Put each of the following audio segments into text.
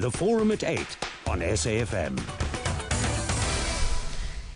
The Forum at 8 on SAFM.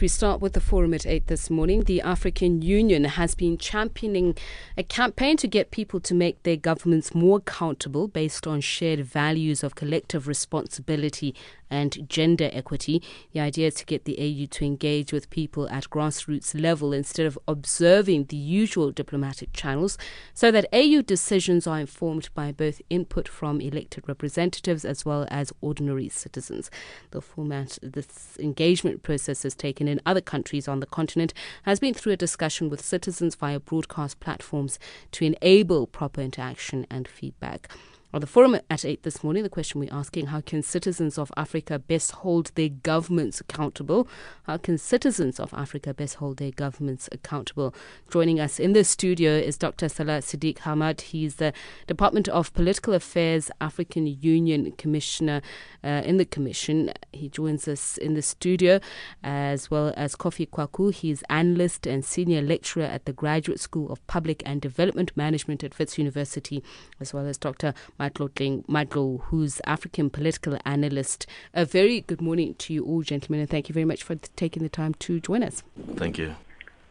We start with the Forum at 8 this morning. The African Union has been championing a campaign to get people to make their governments more accountable based on shared values of collective responsibility and gender equity. The idea is to get the AU to engage with people at grassroots level instead of observing the usual diplomatic channels, so that AU decisions are informed by both input from elected representatives as well as ordinary citizens. The format this engagement process has taken in other countries on the continent has been through a discussion with citizens via broadcast platforms to enable proper interaction and feedback. On the Forum at 8 this morning, the question we're asking: how can citizens of Africa best hold their governments accountable? How can citizens of Africa best hold their governments accountable? Joining us in the studio is Dr. Salah Siddiq Hammad. He's the Department of Political Affairs African Union Commissioner in the Commission. He joins us in the studio, as well as Kofi Kwaku. He's analyst and senior lecturer at the Graduate School of Public and Development Management at Wits University, as well as Dr. Madlo, who's African political analyst. A very good morning to you all, gentlemen, and thank you very much for taking the time to join us. Thank you.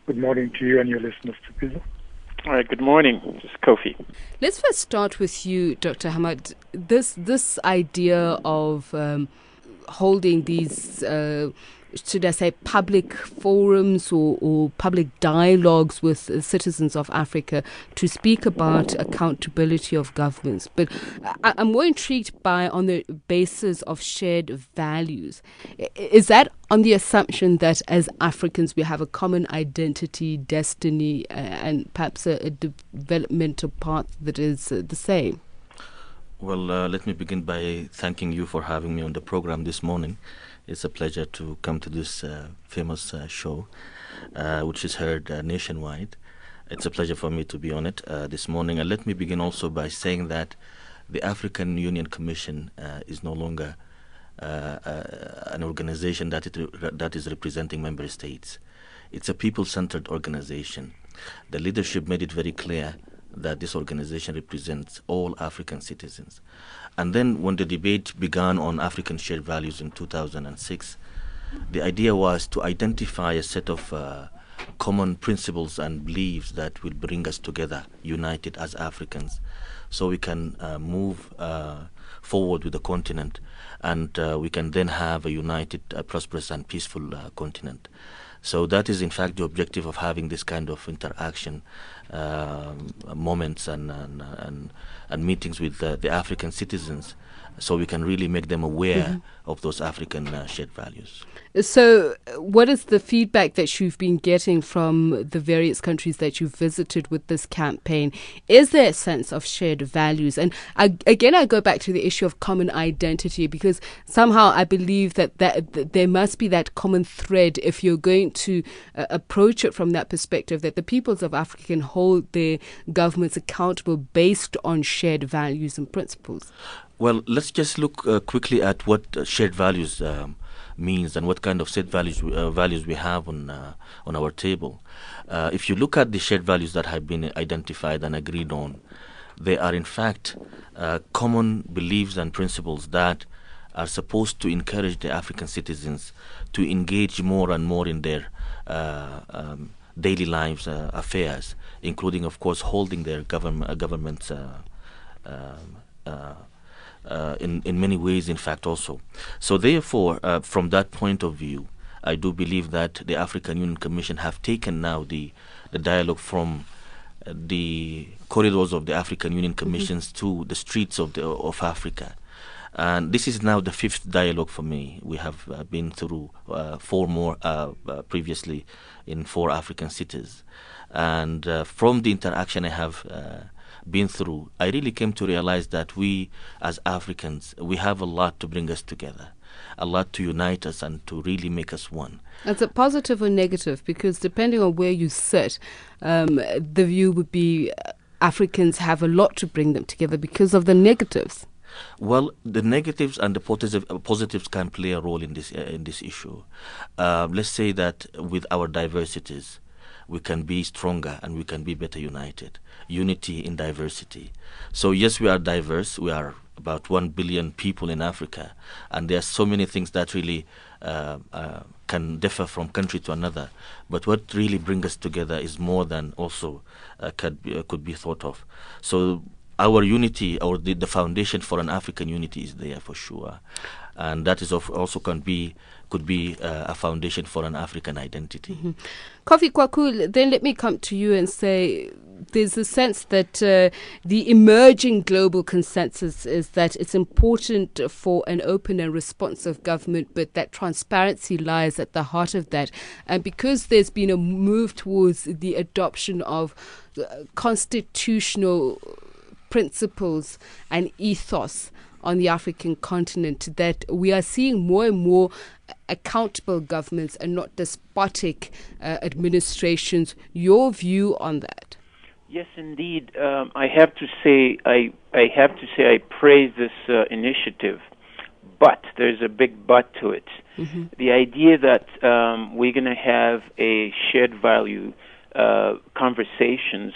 Good morning to you and your listeners, Pizzo. All right, good morning. This is Kofi. Let's first start with you, Dr. Hammad. This idea of holding these should I say, public forums or public dialogues with citizens of Africa to speak about accountability of governments. But I'm more intrigued by on the basis of shared values. Is that on the assumption that as Africans we have a common identity, destiny, and perhaps a developmental path that is the same? Well, let me begin by thanking you for having me on the program this morning. It's a pleasure to come to this famous show, which is heard nationwide. It's a pleasure for me to be on it this morning. And let me begin also by saying that the African Union Commission is no longer an organization that is representing member states. It's a people-centered organization. The leadership made it very clear that this organization represents all African citizens. And then when the debate began on African shared values in 2006, the idea was to identify a set of common principles and beliefs that will bring us together, united as Africans, so we can move forward with the continent, and we can then have a united, prosperous and peaceful continent. So that is in fact the objective of having this kind of interaction, moments and meetings with the African citizens, so we can really make them aware of those African shared values. So what is the feedback that you've been getting from the various countries that you've visited with this campaign? Is there a sense of shared values? And I go back to the issue of common identity, because somehow I believe that there must be that common thread if you're going to approach it from that perspective, that the peoples of Africa can hold their governments accountable based on shared values and principles. Well, let's just look quickly at what shared values means and what kind of set values we have on our table. If you look at the shared values that have been identified and agreed on, they are in fact common beliefs and principles that are supposed to encourage the African citizens to engage more and more in their daily lives, affairs, including, of course, holding their governments in many ways, in fact, also. So therefore, from that point of view, I do believe that the African Union Commission have taken now the dialogue from the corridors of the African Union Commissions to the streets of Africa. And this is now the fifth dialogue for me. We have been through four more previously in 4 African cities. And from the interaction I have been through, I really came to realize that we as Africans, we have a lot to bring us together, a lot to unite us and to really make us one. Is it positive or negative? Because depending on where you sit, the view would be Africans have a lot to bring them together because of the negatives. Well, the negatives and the positives can play a role in this issue. Let's say that with our diversities, we can be stronger and we can be better united. Unity in diversity. So yes, we are diverse. We are about 1 billion people in Africa, and there are so many things that really can differ from country to another. But what really brings us together is more than also could be thought of. So our unity, or the foundation for an African unity, is there for sure, and that is also could be a foundation for an African identity. Mm-hmm. Kofi Kwaku, then let me come to you and say there's a sense that the emerging global consensus is that it's important for an open and responsive government, but that transparency lies at the heart of that. And because there's been a move towards the adoption of constitutional principles and ethos on the African continent, that we are seeing more and more accountable governments and not despotic administrations. Your view on that? Yes, indeed. I have to say I praise this initiative, but there's a big but to it. Mm-hmm. The idea that we're going to have a shared value conversation,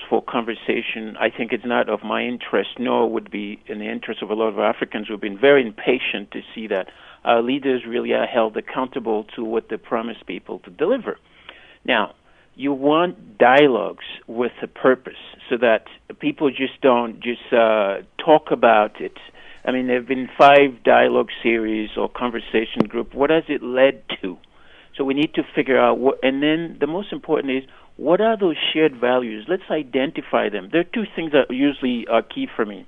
I think it's not of my interest, nor would be in the interest of a lot of Africans who've been very impatient to see that our leaders really are held accountable to what they promise people to deliver. Now, you want dialogues with a purpose so that people just don't talk about it. I mean, there have been 5 dialogue series or conversation group. What has it led to? So we need to figure out what, and then the most important is, what are those shared values? Let's identify them. There are 2 things that usually are key for me.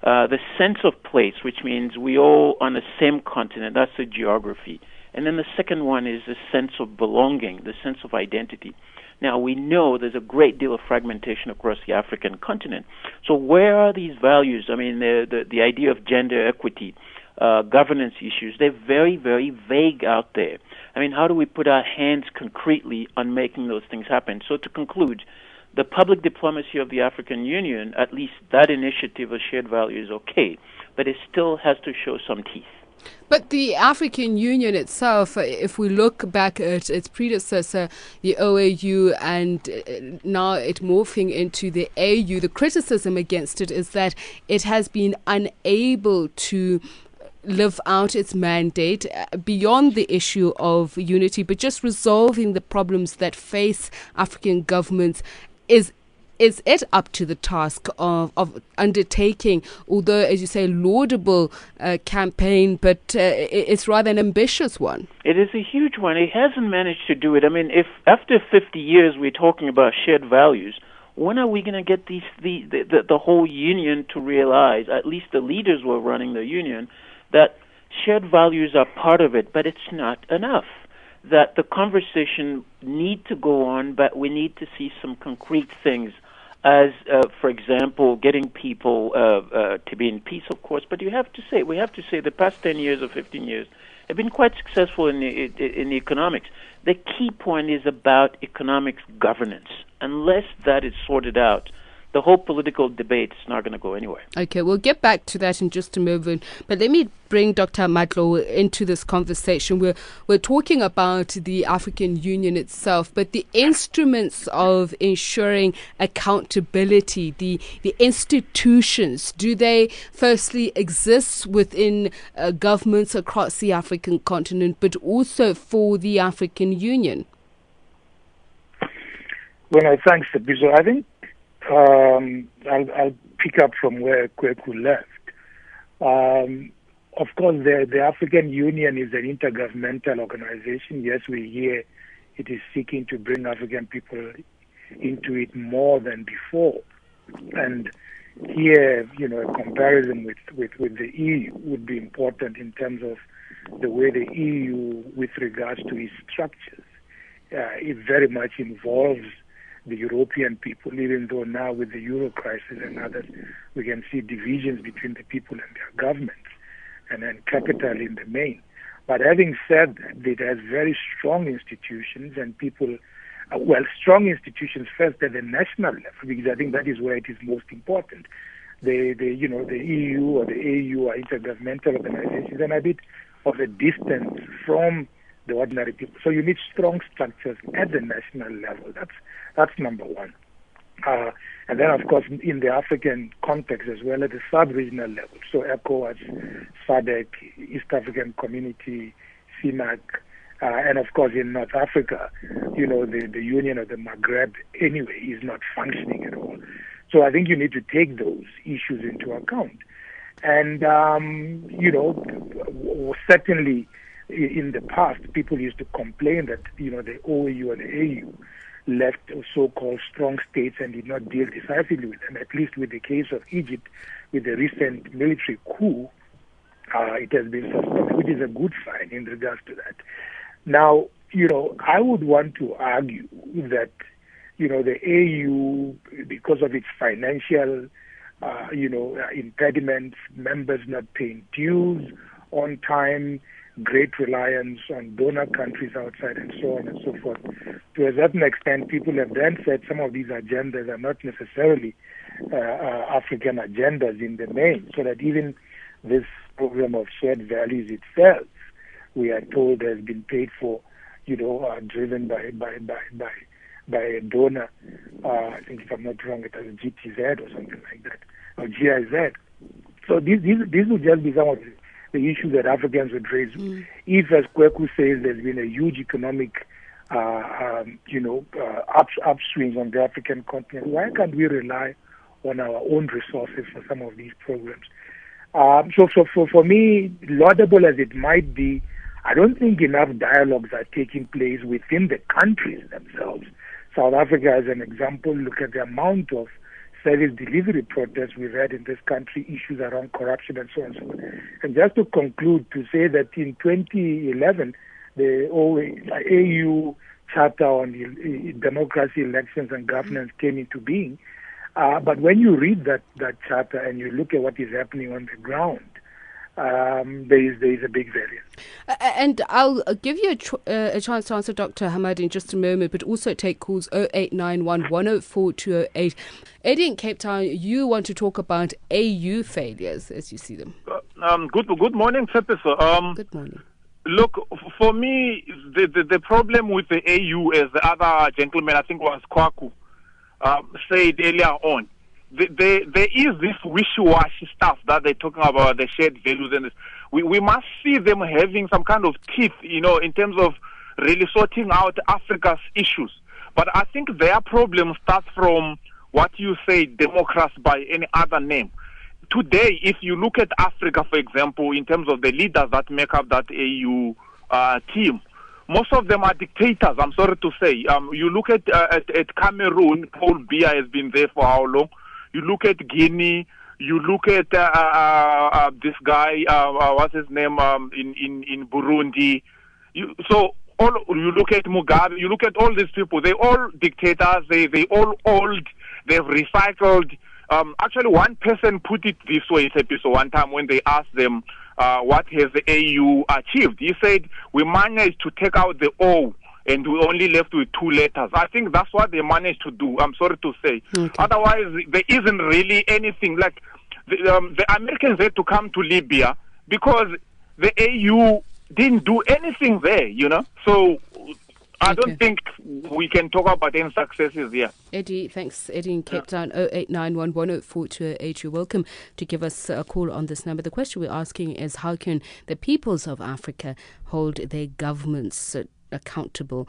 The sense of place, which means we all on the same continent. That's the geography. And then the second one is the sense of belonging, the sense of identity. Now, we know there's a great deal of fragmentation across the African continent. So where are these values? I mean, the idea of gender equity, governance issues, they're very, very vague out there. I mean, how do we put our hands concretely on making those things happen? So to conclude, the public diplomacy of the African Union, at least that initiative of shared value is okay, but it still has to show some teeth. But the African Union itself, if we look back at its predecessor, the OAU, and now it morphing into the AU, the criticism against it is that it has been unable to live out its mandate beyond the issue of unity, but just resolving the problems that face African governments. Is it up to the task of undertaking, although, as you say, laudable campaign, but it's rather an ambitious one? It is a huge one. It hasn't managed to do it. I mean, if after 50 years we're talking about shared values, when are we going to get the whole union to realize, at least the leaders who are running the union, that shared values are part of it, but it's not enough? That the conversation need to go on, but we need to see some concrete things, as, for example, getting people to be in peace, of course. But we have to say the past 10 years or 15 years have been quite successful in the economics. The key point is about economics governance. Unless that is sorted out, the whole political debate is not going to go anywhere. Okay, we'll get back to that in just a moment. But let me bring Dr. Madlo into this conversation. We're talking about the African Union itself, but the instruments of ensuring accountability, the institutions, do they firstly exist within governments across the African continent, but also for the African Union? Well, thanks, Bizo. I think I'll pick up from where Kweku left. Of course, the African Union is an intergovernmental organization. Yes, we hear it is seeking to bring African people into it more than before. And here, a comparison with the EU would be important in terms of the way the EU, with regards to its structures, it very much involves the European people, even though now with the Euro crisis and others, we can see divisions between the people and their governments and then capital in the main. But having said that, it has very strong institutions and people, strong institutions first at the national level, because I think that is where it is most important. The EU or the AU are intergovernmental organizations and a bit of a distance from the ordinary people. So you need strong structures at the national level. That's number one. And then, of course, in the African context as well at the sub-regional level. So ECOWAS, SADC, East African Community, CIMAC, and of course in North Africa, the Union of the Maghreb anyway is not functioning at all. So I think you need to take those issues into account. And, certainly in the past, people used to complain that, the OAU and the AU left so-called strong states and did not deal decisively with them. At least with the case of Egypt, with the recent military coup, it has been suspended, which is a good sign in regards to that. Now, I would want to argue that, the AU, because of its financial, impediments, members not paying dues on time, great reliance on donor countries outside and so on and so forth. To a certain extent, people have then said some of these agendas are not necessarily African agendas in the main, so that even this program of shared values itself, we are told has been paid for, driven by a donor. I think if I'm not wrong, it was GTZ or something like that, or GIZ. So these would just be some of the issues that Africans would raise. If, as Kweku says, there's been a huge economic, upswing on the African continent, why can't we rely on our own resources for some of these programs? So for me, laudable as it might be, I don't think enough dialogues are taking place within the countries themselves. South Africa, as an example, look at the amount of service delivery protests we've had in this country, issues around corruption and so on and so on. And just to conclude, to say that in 2011, the AU Charter on Democracy, Elections and Governance came into being. But when you read that charter and you look at what is happening on the ground, there is a big variance. And I'll give you a chance to answer Dr. Hammad in just a moment, but also take calls 0891 104 208. Eddie in Cape Town, you want to talk about AU failures as you see them. Good morning, Professor. Good morning. Look, for me, the problem with the AU, as the other gentleman, I think was Kwaku, said earlier on, there is this wishy-washy stuff that they're talking about, the shared values, and this. We must see them having some kind of teeth, in terms of really sorting out Africa's issues. But I think their problem starts from what you say, democracy by any other name. Today, if you look at Africa, for example, in terms of the leaders that make up that AU team, most of them are dictators, I'm sorry to say. You look at Cameroon, Paul Biya has been there for how long? You look at Guinea, you look at this guy, what's his name, in Burundi. You look at Mugabe, you look at all these people, they're all dictators, they all old, they've recycled. Actually, one person put it this way in episode one time when they asked them, what has the AU achieved? He said, we managed to take out the O and we only left with two letters. I think that's what they managed to do, I'm sorry to say. Okay. Otherwise, there isn't really anything. Like, the Americans had to come to Libya because the AU didn't do anything there, So I don't think we can talk about any successes here. Eddie, thanks. Eddie in Cape Town, 0891 104 208. You're welcome to give us a call on this number. The question we're asking is, how can the peoples of Africa hold their governments accountable